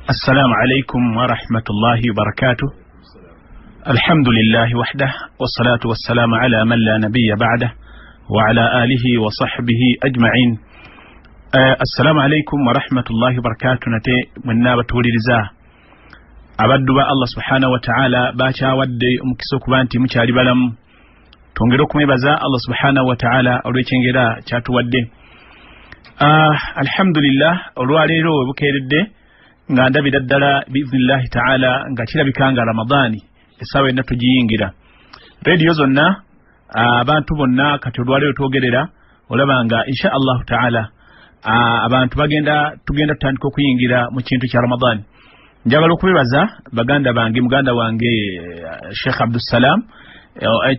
السلام عليكم ورحمة الله وبركاته. الحمد لله وحده والصلاة والسلام على من لا نبي بعده وعلى آله وصحبه أجمعين. السلام عليكم ورحمة الله وبركاته. نتي من نابة ولرزاه أبدو الله سبحانه وتعالى باشا ودي أمكسوك بانتي مشاري بلم تنجركم بزا الله سبحانه وتعالى أوليكينجرا شاتو ودي الحمد لله olwaleero obukeeredde nga ndabira ddala biiznillahi taala nga kirabikanga ramadani essaawa enna tugiyingira rediyo zonna abantu bonna kati olwaleero twogerera olaba nga insha allahu taala abantu tugenda tutandika okuyingira mu kintu kya ramadani. Njagala okubibaza baganda bange muganda wange Sheikh Abdussalam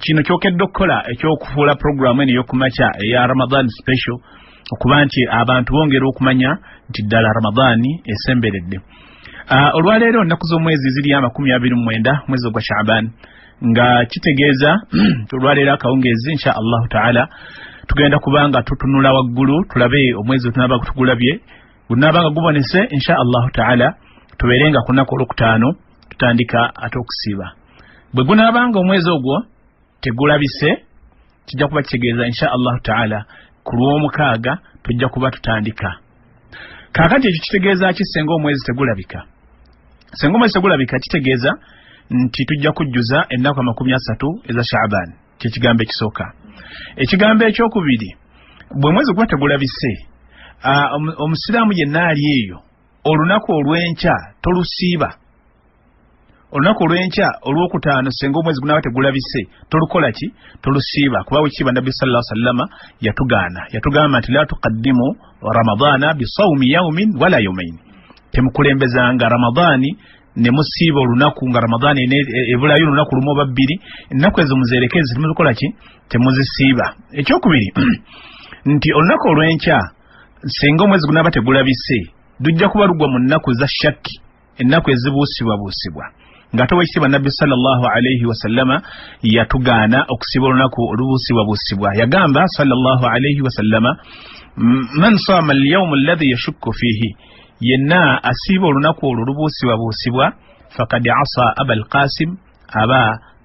kino kyokedde okukola ekyokufuula programu eno ey'okumakya eya Ramadan special okuba nti abantu bongera okumanya nti ddala Ramadani esemberedde. Olwaleero nnaku z'omwezi ziri 29 mwezi gwa Shaaban nga kitegeeza olwaleero akawungeezi insha allahu taala tugenda kubanga tutunula waggulu tulabe omwezi tunaba kutugulabye gunaabanga gubonese insha allahu taala tubeerenga ku nnaku olwokutaano tutandika ate okusiiba. Bwe gunaabanga omwezi ogwo tegulabise kijja kuba kitegeeza insha allahu taala ku lw'omukaaga tujja kuba tutandika. Kaakati ekyo kitegeeza ki senga omwezi tegulabika? Senga omwezi tegulabika kitegeeza nti tujja kujjuza ennaku 30 eza Shaaban. Kyekigambo ekisooka. Ekigambo ekyokubiri, bwe mwezi guba tegulabise omusiraamu yenna ali eyo olunaku olw'enkya tolusiiba. Olunaku olw'enkya olw'okutaano senga omwezi gunaaba tegulabise tolukola ki? Tolusiiba. Kuba wekiba Nabbi sallallahu alaihi wasallam yatugamba nti la tuqaddimu Ramadana bisawmi yawmin wala yawmayn. Temukulembezanga Ramadani ne musiiba olunaku nga Ramadani ebulayo olunaku lumu oba bbiri. Ennaku ezo muzerekezi temuzikola ki? Temuzisiiba. Ekyokubiri nti olunaku olw'enkya senga omwezi gunaaba tegulabise dujja kuba lugwa mu nnaku za shakki, ennaku ezibuusibwa nga tewekitiibwa Nabbi sallallahu alayhi wasallama yatugaana okusiba olunaku olubuusibwa. Yagamba sallallahu alayhi wasallama man saama al-yawma alladhi yashukku fihi, yenna asiba olunaku olwo olubuusibwa faqad asa abal qasim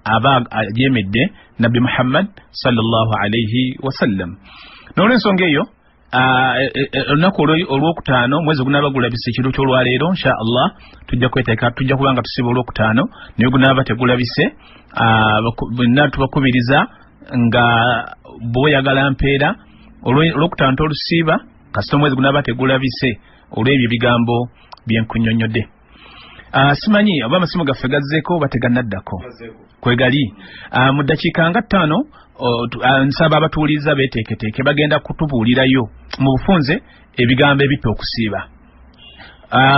aba ajemedde Nabbi Muhammad sallallahu alayhi wasallam. N'olw'ensonga eyo olunaku olwokutaano mwezi gunaaba gulabise ekiro ky'olwaleero insha Allah tujja kweteeka tujja kubanga tusiba olwokutaano naye gunaaba tegulabise bonna tubakubiriza nga bw'oyagala mpeera olwokutaano tolusiiba kasita omwezi gunaaba tegulabise olw'ebyo ebigambo bye nkunnyonnyodde. Simanyi oba amasimu gaffe gazzeeko oba tegannaddako kwegali. Mu ddakiika nga 5 nsaba abatuuliza beeteeketeeke bagenda kutubuulirayo mu bufunze ebigambo ebipya okusiiba.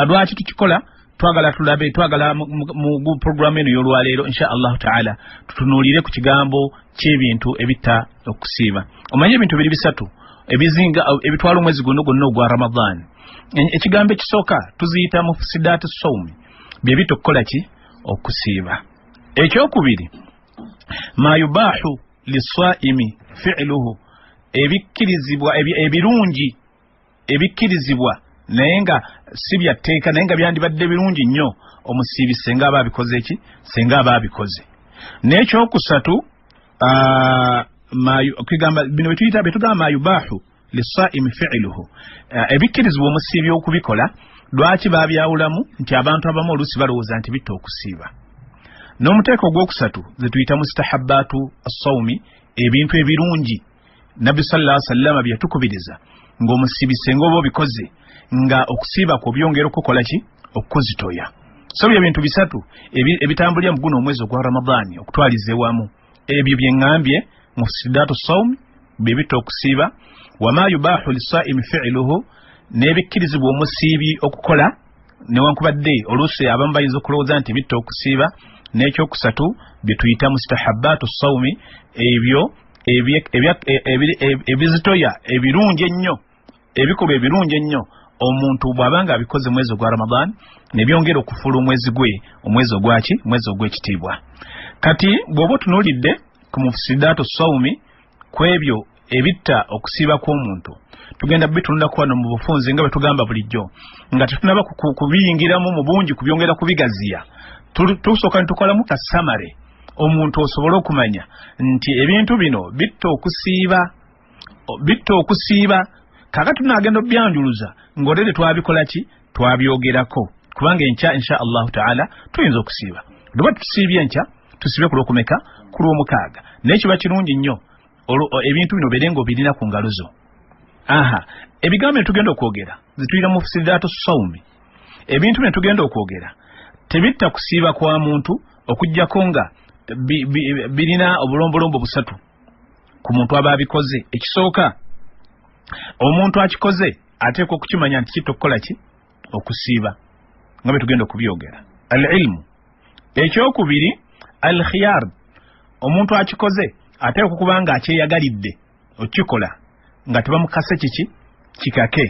Lwaki tukikola? Twagala mu programu eno y'olwaleero insha allahu taala tutunuulire ku kigambo ky'ebintu ebitta okusiiba. Omanye ebintu biri bisatu ebitwala omwezi guno gwonna ogwa Ramadan. Ekigambo ekisooka tuziyita mufsidaatu sawmi, bye bitta okukola ki? Okusiiba. Ekyokubiri ma yubaahu liswaimi fi'luhu, ebikkirizibwa ebirungi ebikkirizibwa naye nga si byatteeka naye nga byandibadde birungi nnyo omusiibi senga aba abikoze ki? Senga aba abikoze. N'ekyokusatu bino betugamba ma yubaahu liswaimi fi'luhu, ebikkirizibwa omusiibi okubikola. Lwaki babyawulamu? Nti abantu abamu oluusi balowooza nti bitta okusiiba. N'omuteeko ogwokusatu ze tuyita mustahabbaatu as-sawmi, ebintu ebirungi Nabbi sallallahu alaihi wasallam bye yatukubiriza ng'omusiibi senga oba obikoze nga okusiiba kwo byongera okukola ki? Okuzitoya. So bye bintu bisatu ebitambulira mu guno omwezi ogwa Ramadani okutwaliza ewamu. Ebyo bye ŋŋambye mufsidaatu as-sawmi bye bitta okusiiba, wa ma yubaahu lis-saa'imi fi'luhu, n'ebikkirizibwa omusiibi okukola newankubadde oluusi abamu bayinza okulowooza nti bitta okusiiba. N'ekyokusatu bye tuyita mustahabbaatu as-sawmi, ebyo ebizitoya ebirungi ennyo, ebikolwa ebirungi ennyo omuntu bw'abanga abikoze mwezi ogwa Ramadan ne byongera okufuula omwezi ogwaki? Mwezi ogw'ekitiibwa. Kati bw'oba otunuulidde ku mufsidaatu as-sawmi ku ebyo ebitta okusiiba kw'omuntu tugenda bitunula kwa no mu bufunze nga betugamba bulijjo nga tetunaba kubiyingiramu mu bungi kubyongera kubigaziya tusoka ntukola mu kasamare omuntu osobola okumanya nti ebintu bino bitta okusiiba kakati tunagenda byanjuluza ng'olere twabikola ki twabyogerako kubanga enkya insha Allah taala tuyinza okusiiba duba tusiibye enkya tusibe ku lwokumeka ku lwomukaaga n'ekiba kirungi nnyo ebintu bino berengo birina ku ngalo zo ebigambo tugenda okwogera zituyira mu fusidaatu sawmi ebintu bino tugenda okwogera tebitta kusiiba kwa muntu okujjako nga birina obulombolombo busatu ku muntu aba abikoze ekisooka omuntu akikoze ateeka okukimanya nti kitokkola ki okusiiba nga bwe tugenda okubyogera al-ilmu ekyokubiri al-khiyar omuntu akikoze ateeka okuba nga akyeyagalidde okikola nga tebamukase kikake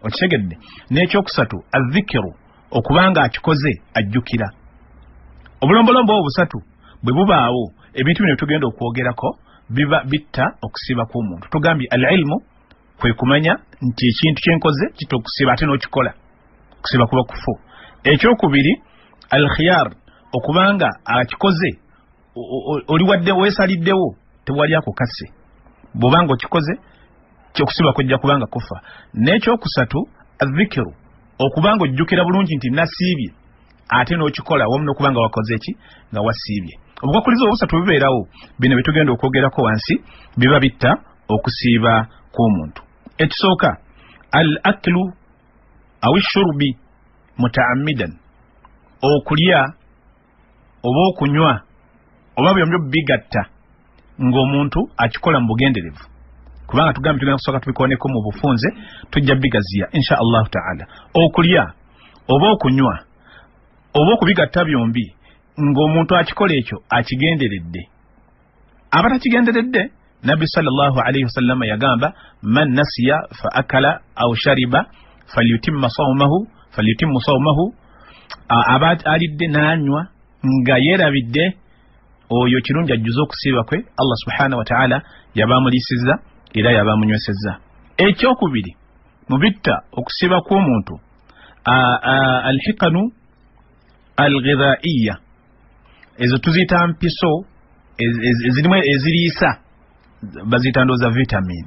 okitegedde n'ekyokusatu al-dhikiru okuba nga akikoze ajjukira obulombolombo obusatu bwe bubaawo ebintu bino tugenda okwogerako biba bitta okusiiba kw'omuntu tugambye al-ilmu kwe kumanya nti ekintu kyenkoze kitokusiiba ate n'okikola okusiiba kuba kufu ekyokubiri al-khiyar okubanga akikoze oli wadde weesaliddewo tewali akukase bw'obanga okikoze kyokusiiba kujja kubanga kufa n'ekyokusatu al-dhikiru okubanga ojjukira bulungi nti nasiibye ate n'okikola wamu n'okubanga wakoze ki nga wasiibye obukwakuliza obusatu bibeerawo bino bitugenda okwogerako wansi biba bitta okusiiba kw'omuntu ekisooka al-aklu aw shurbi mutaammidan okulya oba okunywa oba byombi bigatta ng'omuntu akikola mu bugenderevu kubanga tugambye tugenda kusooka tubikoneko mu bufunze tujja bigaziya insha Allah taala okulya oba okunywa oba okubigatta byombi ng'omuntu akikola ekyo akigenderedde abatakigenderedde Nabbi sallallahu alayhi wasallam yagamba man nasiya fa akala aw shariba falyutimma sawmahu abat alidde nanywa nga yerabidde oyo kirungi ajjuza okusiiba kwe Allah subhanahu wa ta'ala yabamulisiza era yabamunyweseza ekyokubiri mubitta okusiiba kw'omuntu al-hiqanu al-ghidhaiya ezo tuzita mpiso ezirimu eziriisa bazita ndoza vitamin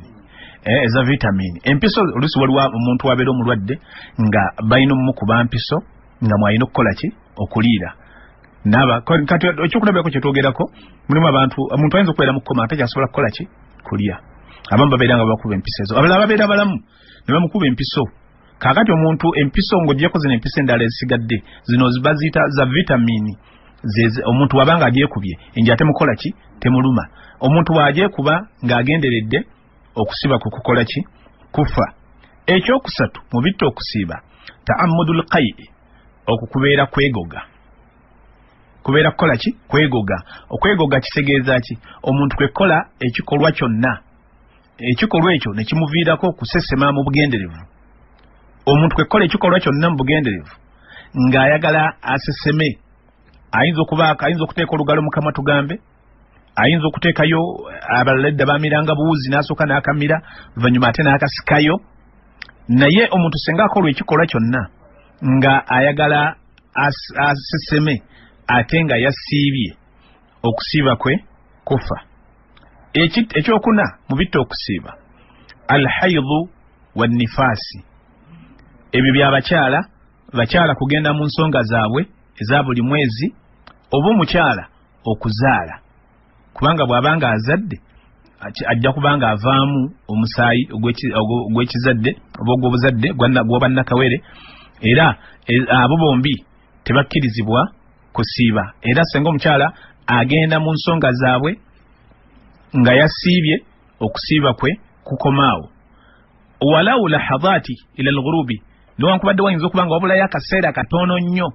eza vitamin empiso olusi waliwo omuntu wabeera omulwadde nga bayina omukuba mpiso nga mwayina okukola ki okuliira naba kati ekyokulabirako kyetwogerako mulimu abantu omuntu ayinza okubeera mu kkoma ate kyasobola kukola ki kulya abamu babeera nga bakuba empiso ezo abalala babeera balamu ne bamukuba empiso kakati omuntu empiso ng'ogyeko zino empiso endala ezisigadde zino bazita za vitamini omuntu wabanga agyekubye enja temukola ki temuluma omuntu wagyekuba ng'agenderedde okusiba ku kukola ki kufa ekyokusatu mu bitta okusiiba ta'ammudul qay'i okukubeera kwegoga kubeera kukola ki kwegoga okwegoga kitegeeza ki omuntu kwekola ekikolwa kyonna ekikolwa ekyo ne kimuviirako okusesema mu bugenderevu omuntu kwekola ekikolwa kyonna mu bugenderevu ng'ayagala aseseme ayinza okuteeka olugalo mu kamwa tugambe ayinza okuteekayo abaledda bamiranga buwuzi n'asooka n'akamira luvannyuma ate n'akasikayo naye omuntu senga akolwa ekikolwa kyonna nga ayagala aseseme ate nga yasiibye okusiiba kwe kufa ekyokuna mu bitta okusiiba alhaidu wannifaasi ebyo bakyala kugenda mu nsonga zaabwe eza buli mwezi oba omukyala okuzaala kubanga bw'abanga azadde ajja kubanga avaamu omusaayi ogw'ekizadde oba ogw'obuzadde gw'obannakawere era abo bombi tebakkirizibwa kusiiba era senga omukyala agenda mu nsonga zaabwe nga yasiibye okusiiba kwe kukomaawo walawu lahadhaati ila alghurubi newankubadde wayinza okuba nga wabulayo akaseera katono nnyo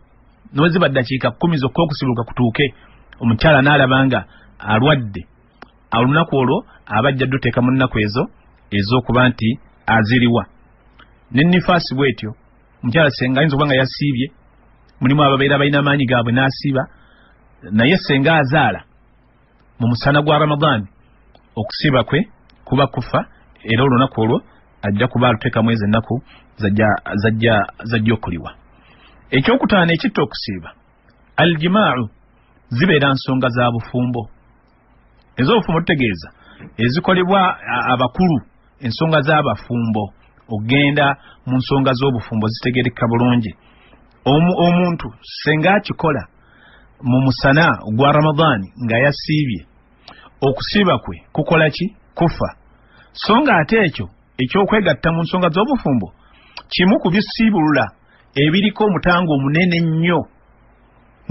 noweziba ddakiika 10 zokka okusibuluka kutuuke omukyala n'alabanga alwadde olunaku olwo abajja dduteeka mu nnaku ezo ez'okuba nti aziriwa n'ennifaasi bwetyo omukyala senga ayinza okuba nga yasiibye mulimu ababeera balina amaanyi gaabwe n'asiiba naye senga azaala mu musana gwa Ramadani okusiiba kwe kuba kufa era olunaku olwo ajja kuba aluteka mwezi ennaku zajja okuliwa. Ekyokutaano ekitta okusiiba aljimaa'u zibeera nsonga za bufumbo. Ez'obufumbo tutegeeza ezikolebwa abakulu, ensonga z'abafumbo. Ogenda mu nsonga z'obufumbo zitegerekeka bulungi. Omuntu senga akikola mu musana gwa Ramadhaani nga yasiibye, okusiiba kwe kukola ki? Kufa. So nga ate ekyo ekyokwegatta mu nsonga z'obufumbo kimu ku bisiibulula ebiriko omutango omunene nnyo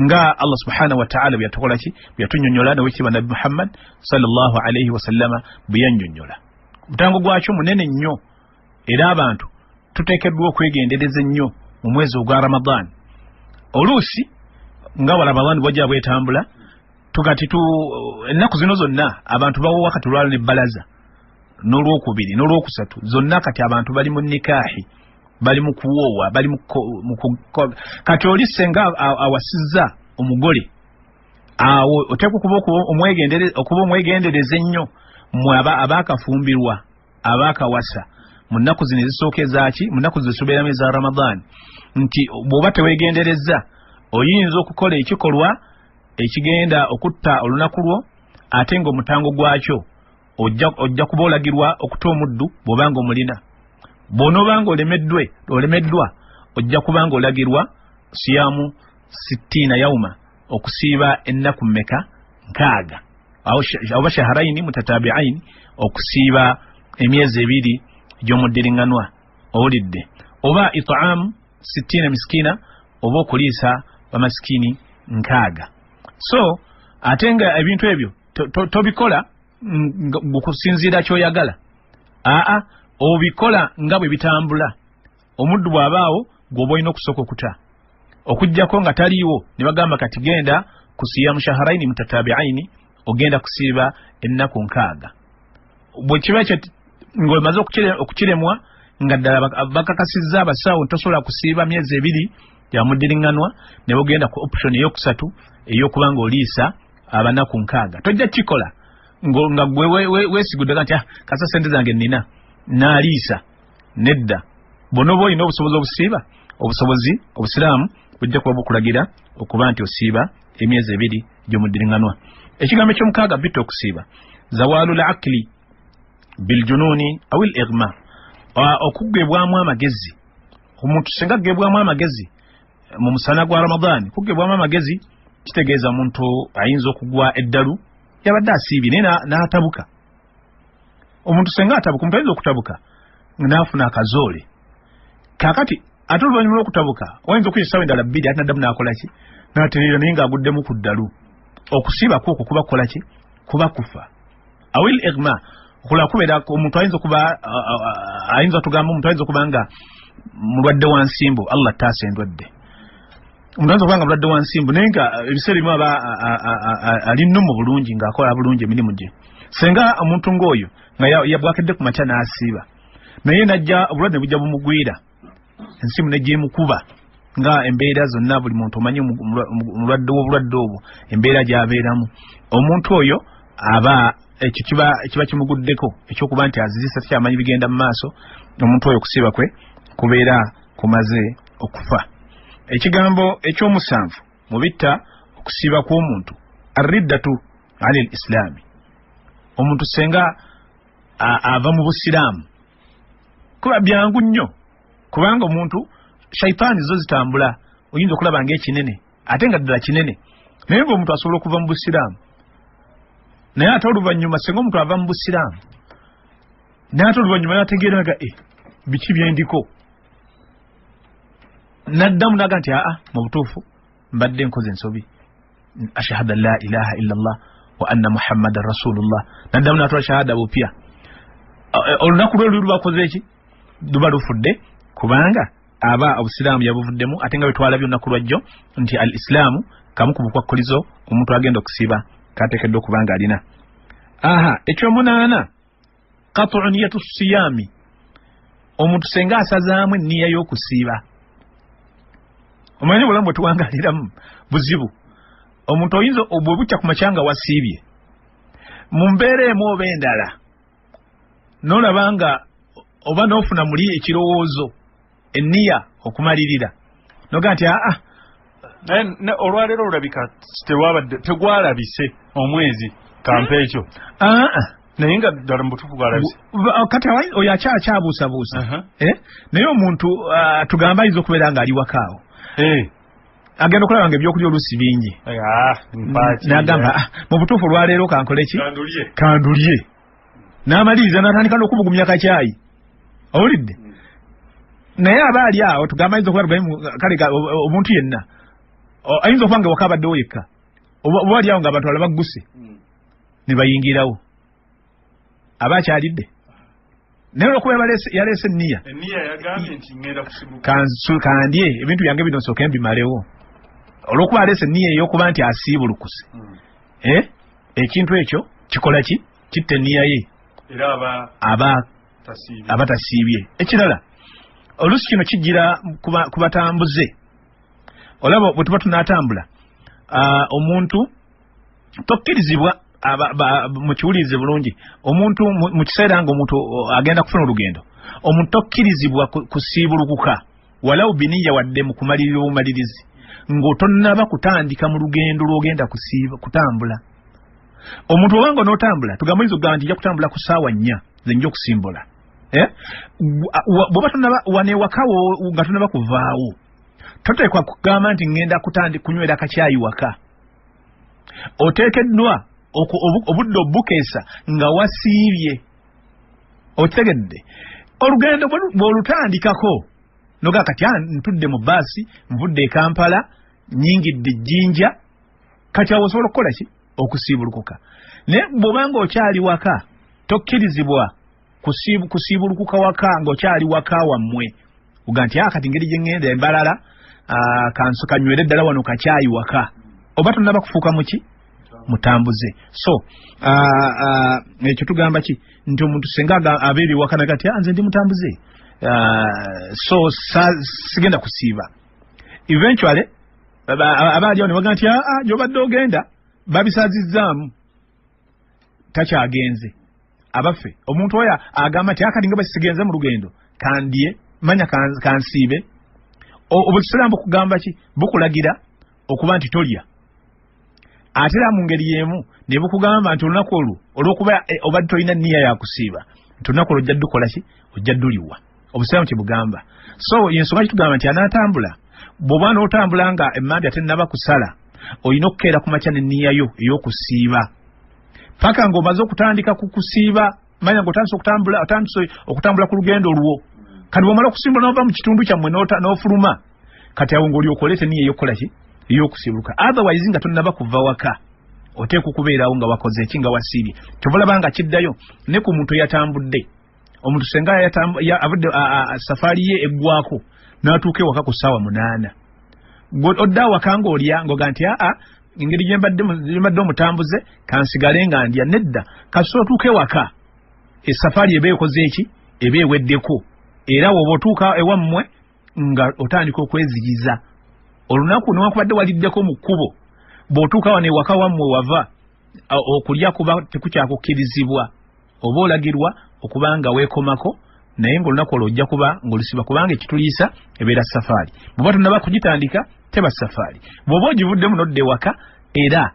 nga Allah subhanahu wa ta'ala byatukola ki? Byatunyonnyola na wekitiibwa Nabi Muhammad sallallahu alayhi wa sallama byannyonnyola. Omutango gwakyo munene nnyo, era abantu tuteekeddwa okwegendereza ennyo mu mwezi ogwa Ramadhaani. Oluusi nga wa Ramadhaani bwajja bwetambula tugati ennaku zino zonna abantu bawowa kati olwalo ne bbalaza n'olwokubiri n'olwokusatu zonna kati abantu bali mu nikaahi, bali mu kuwoowa, bali mu kati oli senga awasizza omugole awo oteekwa okuba omwegendereza ennyo mmwe abaakafumbirwa, abaakawasa mu nnaku zino ezisookeza ki? Mu nnaku zisubeeramu eza Ramadhaani, nti bw'oba teweegendereza oyinza okukola ekikolwa ekigenda okutta olunaku lwo, ate ng'omutango gwakyo ojja kuba olagirwa okuta omuddu bw'obanga omulina. Bw'onoobanga olemeddwa ojja kubanga olagirwa siyaamu 60 yauma, okusiiba ennaku mmeka? 6 oba shaharaini mutatabi'aini, okusiiba emyezi 2 gy'omuddiringanwa. Owulidde? Oba it'aamu 60 miskina, oba okuliisa bamasikini 6. So ate nga ebintu ebyo tobikola okusinziira ky'oyagala, obikola nga bwe bitambula. Omuddu bw'abaawo gw'oba olina okusooka okuta, okuggyako nga taliiwo ne bagamba kati genda kusiiya mushaharaini mutatabi'aini, ogenda kusiiba ennaku 6. Bwe kiba ekyo ng'omaze okukiremwa nga ddala bakakasizza abasawo tosobola kusiiba myezi 2 ya muddiringanwa, ne bogenda ku option eyokusatu ey'okuba ng'oliisa abanaku 6. Tojja kikola nga gwe weesigudde kati kasa sente zange nnina n'aliisa. Nedda. Bonoba olina obusobozi obusiiba, obusiraamu bujja kuba bukulagira okuba nti osiiba emyezi 2 gy'omuddiringanwa. Ekigambo eky'omukaaga bitta okusiiba zawaalul aqli biljunuuni aw al-ighma, okugebwamu amagezi. Omuntu singa agebwamu amagezi mu musana gwa Ramadhaani, kugebwamu amagezi kitegeeza omuntu ayinza okugwa eddalu yabadde asiibye naye n'atabuka. Omuntu senga atabuka, omuntu ayinza okutabuka n'afuna akazoole. Kaakati ate oluvannyuma lw'okutabuka wayinza okuyisa essaawa endala 2 ate n'addamu n'akola ki? N'atereera naye ng'aguddemu ku ddalu. Okusiiba kwokwo kuba kukola ki? Kuba kufa. Awil igma okulala kubeera omuntu ayinza tugamba omuntu ayinza okuba nga mulwadde wa nsimbu, Allah taasa endwadde. Omuntu ayinza okuba nga mulwadde wa nsimbu naye nga ebiseera bimu aba ali nnumu bulungi ng'akola bulungi emirimu gye. Senga omuntu ng'oyo nga yabwakedde ku makya n'asiiba, naye najja obulwadde bujja bumugwira, ensimu n'egyemukuba nga embeera zonna buli muntu omanyi omulwadde w'obulwadde obwo embeera gy'abeeramu. Omuntu oyo aba ekyo kiba kimuguddeko ekyokuba nti azizisa tekyamanyi bigenda mu maaso. Omuntu oyo okusiiba kwe kubeera kumaze okufa. Ekigambo eky'omusanvu mu bitta okusiiba kw'omuntu arriddatu ani al-islaami. Omuntu senga ava mu busiraamu kuba byangu nnyo, kubanga omuntu shaitaani zo zitambula, oyinza okulaba ng'ekinene ate nga ddala kinene, naye ng'omuntu asobola okuva mu busiraamu. Naye ate oluvannyuma senga omuntu ava mu busiraamu naye ate oluvannyuma n'ategeeraga biki byendiko, n'addamu n'aga nti mu butuufu mbadde nkoze ensobi, ashhadu an la ilaha illa Allah wa anna Muhammadan rasulullah, n'addamu n'atwala shahada bupya. Olunaku lwe lubakoze eki? Luba lufudde, kubanga aba obusiraamu yabuvuddemu, ate nga bwe twalabye olunaku lwajjo nti al islaamu kamu ku bukwakkulizo omuntu agenda okusiiba kateekeddwa okuba nga alina. Ekyomunaana qat'u niyatu siyaami, omuntu senga asazaamu enniya y'okusiiba. Omanyi obulamu bwe tuwangaaliramu buzibu. Omuntu oyinza bwe bukya ku makya nga wasiibye mu mbeera emu oba endala n'olaba nga oba n'ofuna muli ekirowoozo enniya okumalirira noga nti olwaleero olabika tegwalabise omwezi kampa ekyo naye nga ddala mubutuufu gwalabise kati oyo akyakyabuusabuusa naye omuntu tugamba ayinza okubeera ng'ali wakaawo agenda okulaba nga ebyokulya oluusi bingi n'agamba mu butuufu olwaleero kankole ki kandulye n'amaliriza n'atandika n'okubugumya kacyayi owulidde naye aba ali awo tugamba ayinza okuba kale omuntu yenna ayinza okuba nga waka abaddewo yekka oba ali awo ng'abantu bala bagguse ne bayingirawo aba akyalidde naye olwokuba yaleese enniya kandye ebintu byange bino nsooke mbimalewo olwokuba aleese enniya ey'okuba nti asiibulukuse ekintu ekyo kikola ki kitta enniya ye aba tasiibye ekirala oluusi kino kijjira ku batambuze olaba bwe tuba tunaatambula omuntu tokkirizibwa mukiwulirize bulungi omuntu mu kiseera nga omuntu agenda kufuna olugendo omuntu tokkirizibwa kusiibulukuka walawu biniya wadde mu kumalirira obumalirizi ng'otonnaba kutandika mu lugendo lw'ogenda kutambula omuntu obanga onootambula tugamba oyinza okugamba nti nja kutambula ku ssaawa 4 ze nja okusimbula bw'oba wanewakawo nga tonnaba kuvaawo toteekwa kugamba nti ngenda kunywera akacyayi waka oteekeddwa obudde obukeesa nga wasiibye okitegedde olugendo bw'olutandikako noga kati ntudde mu baasi nvudde e Kampala nyingidde Jjinja kati awo osobola okukola ki okusiibulukuka naye bw'obanga okyali waka tokkirizibwa kusiibulukuka waka ng'okyali waka wammwe uga nti kati ngeri gye ŋŋenda embalala kanywere ddala wano kacyayi waka oba tonnaba kufuuka muki mutambuze so ekyo tugamba ki nti omuntu senga abeeri waka nagati nze ndi mutambuze so sigenda kusiiba eventually abaali awo ne baga nti gy'obadde ogenda babisazizzaamu takyagenze abaffe omuntu oyo agamba nti akati nga basigenze mu lugendo kandye manya kansiibe obusiraamu bukugamba ki bukulagira okuba nti tolya ate era mu ngeri y'emu ne bukugamba nti olunaku olwo olw'okuba obadde tolina nniya ya kusiiba nti olunaku olwo ojja ddukola ki ojja dduliwa obusiraamu kye bugamba so yensonga kitugamba nti anaatambula bw'oba n'otambula nga emmambya tennaba kusala olina okukeera ku makya n'enniyayo ey'okusiiba paka ng'omaze okutandika ku kusiiba manya ng'otandise okutambula ku lugendo lwo kati bw'omala okusimbula n'ova mu kitundu kyammwe n'ofuluma kati awo ng'olyoka oleeta enniya ey'okukola ki ey'okusiibuluka otherwise nga tonnaba kuva waka oteekwa okubeerawo nga wakoze eki nga wasiibye kyova nga kiddayo ne ku muntu eyatambudde omuntu senga avudde safaari ye eggwako n'atuuka ewaka ku ssaawa 8 odde awaka ng'olya ng'oga nti engeri gye mbadde omutambuze kansigale nga ndya nedda kasita otuuka ewaka esafaari eba ekoze eki eba eweddeko era woba otuuka ewammwe nga otandika okweziyiza olunaku newankubadde waliddeko mu kkubo bw'otuuka wano ewaka wammwe wava okulya kuba tekukyakukkirizibwa oba olagirwa okuba nga weekomako naye ng'olunaku olwo ojja kuba ng'olusiba kubanga ekituliisa ebeera safaari bw'oba tonnaba kugitandika teba safaari bw'oba ogivuddemu n'odda ewaka era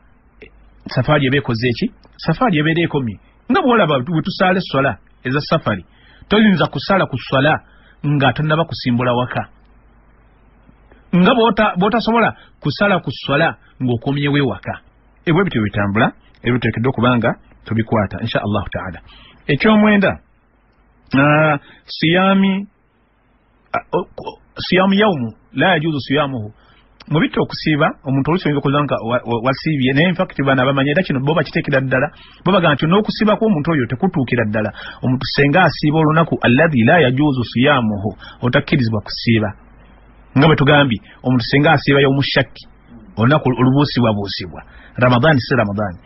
safaari eba ekoze eki safaari ebeera ekomye nga bw'olaba bwe tusaala essola eza safari toyinza kusala ku swala nga tonnaba kusimbula waka nga bw'otasobola kusala ku swala ng'okomyewo ewaka ebyo bityo bitambula ebiteekeddwa okubanga tubikwata insha allahu taala ekyomwenda siyamu yawmu la yajuzu siyamuhu mu bitta okusiiba omuntu oluusi oyinza okuza nga wasiibye naye infact bano abamanya era kino bo bakiteekera ddala bo bagamba nti n'okusiiba kw'omuntu oyo tekutuukira ddala omuntu senga asiiba olunaku alladhi la yajuzu siyamuhu otakkirizibwa kusiiba nga bwe tugambye omuntu senga asiiba y'omushakki olunaku olubuusibwabuusibwa ramadaani si ramadaani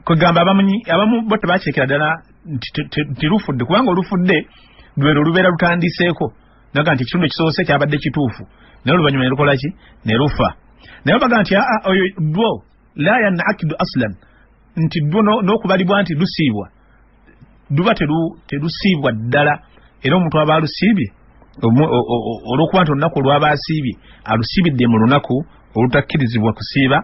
kwegamba abamu bo tebakirekera ddala nti lufudde kubanga olufudde lwero olubeera lutandiseeko naga nti ekitundu ekisoose kyabadde kituufu naye oluvannyuma ne lukola ki ne lufa naye baga nti oyo dwo la yanakidu aslan nti dwo n'okubalibwa nti lusiibwa luba telusiibwa ddala era omuntu aba alusibye olwokuba nti olunaku olwaba asiibye alusibidde mu lunaku olutakkirizibwa kusiiba,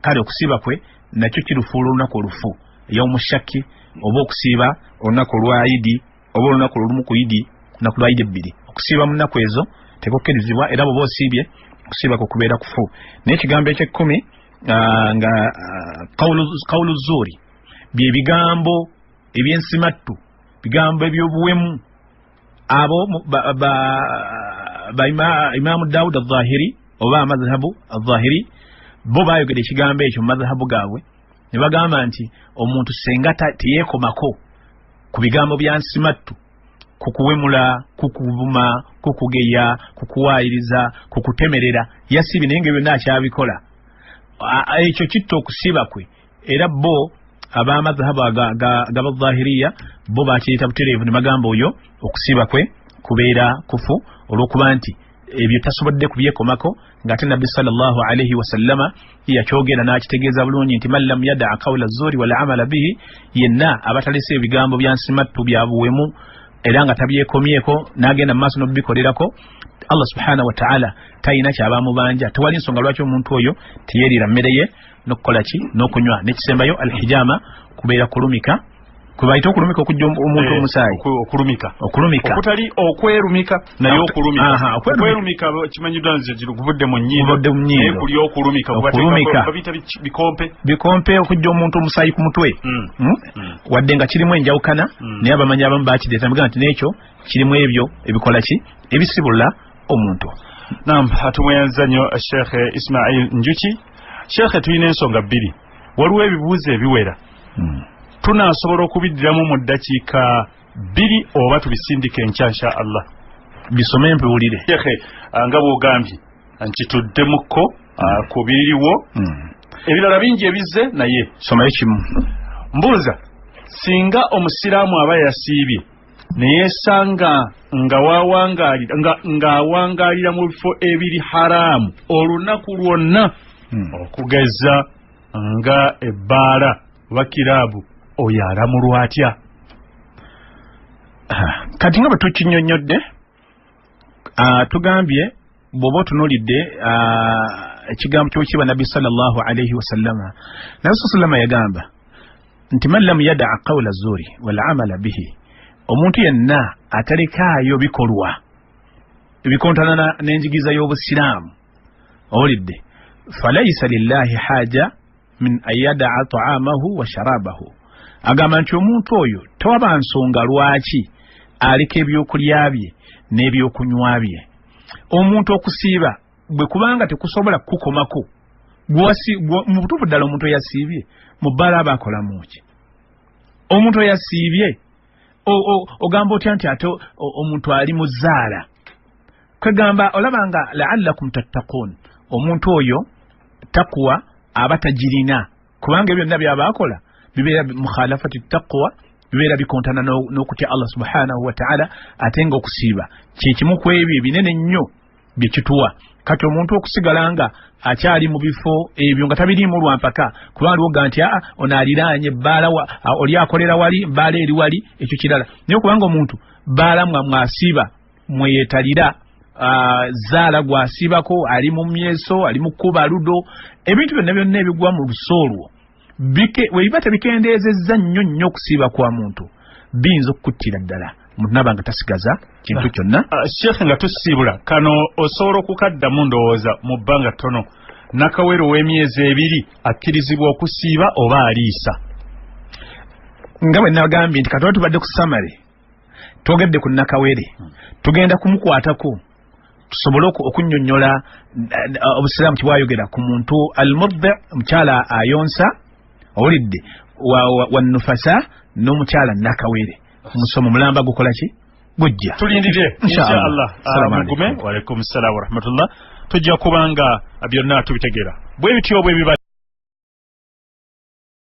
kale okusiiba kwe nakyo kirufuula olunaku olufu ey'omushakki oba okusiiba olunaku olwa Idi oba olunaku olumu ku Idi, olunaku lwa Idi ebbiri. Okusiiba mu nnaku ezo tekukkirizibwa era bw'oba osiibye okusiiba kukubeera kufu. N'ekigambo eky'ekkumi nga qawlu zuuri bye bigambo ebyensimattu, bigambo eby'obuwemu. Abo Imaamu Daawud al-Zahiri oba amazhabu al-Zahiri bo baayogera ekigambo ekyo mu mazhabu gaabwe ne bagamba nti omuntu senga teyeekomako ku bigambo bya nsimattu, kukuwemula, kukuvuma, kukugeya, kukuwaayiriza, kukutemerera, yasiibye naye nga byonna akyabikola, ekyo kitta okusiiba kwe. Era bo ab'amazhabu ag'Abazahiriya bo bakiyita butereevu ne bagamba oyo okusiiba kwe kubeera kufu olw'okuba nti ebyo tasobodde kubyekomako, ng'ate Nabbi sallallahu alayhi wa sallama yakyogera n'akitegeeza bulungi nti man lam yada'a qawla zuuri wal amala bihi, yenna abatalese ebigambo bya nsimattu bya buwemu era nga tabyekomyeko n'agenda mu maaso n'obubikolerako, Allah subhanahu wa ta'ala tayina kyabamubanja. Tewali nsonga lwaki omuntu oyo teyeerira mmere ye n'okukola ki n'okunywa. N'ekisembayo alhijama kubeera kulumika, kubaita okulumika okujja omuntu omusaayi, okulumika okutali okwerumika naye okulumika. Okwerumika kimanyiddwa nze kuvudde mu nnyindo naye kuli okulumika babita bikompe okujja omuntu omusaayi ku mutwe. Wadde nga kirimu enjawukana naye abamanyi abamu bakireeta mugamba nti n'ekyo kirimu ebyo ebikola ki ebisibula omuntu. Naam, atumweyanza nnyo Sheikh Ismail Njuki. Sheikh, tulina ensonga bbiri, waliwo ebibuuzo ebiwera tunaasobola okubiddiramu mu ddakiika 2 oba tubisindike enkya insha Allah? Bisome mbiwulire. Sheikh, nga bw'ogambye nti tuddemukko ku biriwo ebirala bingi ebizze naye somayo kimu. Mbuuza, singa omusiraamu aba yasiibye neyeesanga ng'awangaalira mu bifo ebiri haraamu olunaku lwonna, okugeza nga ebbaala oba kiraabu, oyo alamulwa atya? Kati nga bwe tukinyonnyodde, tugambye bw'oba otunuulidde ekigambo ky'okiba Nabbi sallallahu alayhi wa sallama. Nabbi sallama yagamba nti man lam yada'a qawla zuuri wal amala bihi, omuntu yenna atalekaayo bikolwa ebikontana n'enjigiza y'obusiraamu, owulidde, falaysa lillahi haja min ayada'a ta'amahu wa sharabahu. Agamba nti omuntu oyo tewaba nsonga lwaki aleka ebyokulya bye n'ebyokunywa bye. Omuntu okusiiba bwe kubanga tekusobola kukomako, mu butuufu ddala omuntu eyasiibye mu bbaala aba akola muki? Omuntu eyasiibye ogamba otya nti ate omuntu ali mu zzaala? Kwegamba olabanga la'allakum tattaqun, omuntu oyo takwa aba tagirina, kubanga byonna byaba akola bibeera mukhalafati taqwa, bibeera bikontana n'okutya Allah subhanahu wa ta'ala. Ate nga okusiiba kyekimu ku ebyo ebinene nnyo bye kituwa. Kati omuntu okusigala nga akyali mu bifo ebyo nga tabiriimu lwampaka, kubanga aliwo nti ono aliraanye bbaala, oli akolera wali, bbaala eri wali, ekyo kirala. Naye kubanga omuntu bbaala mwasiiba mweyetalira, zaala gwasiibako, ali mu myeso, ali mu kuba ludo, ebintu byonna ebigwa mu luso olwo webiba tebikendeezezza nnyo okusiiba kwa muntu, biyinza okukuttira ddala omuntu naba nga tasigaza kintu kyonna. Sheikh, nga tusiibula kano osobola okukaddamu ndowooza mu bbanga ttono nakawero w'emyezi 2 akkirizibwa okusiiba oba aliisa? Nga bwe nagambye nti katoba tubadde ku samale, twogedde ku nakawere, tugenda kumukwatako tusobole okunnyonnyola obusiraamu kibwayogera ku muntu al-murdi, omukyala ayonsa, owulidde, wa nufasa n'omukyala nakawere. Musomo mulamba gukola ki? Gujja tulindire inshallah. Wa alaikum salaam wa rahmatullah. Tujja kubanga byonna tubitegeera bwe bityo bwe biba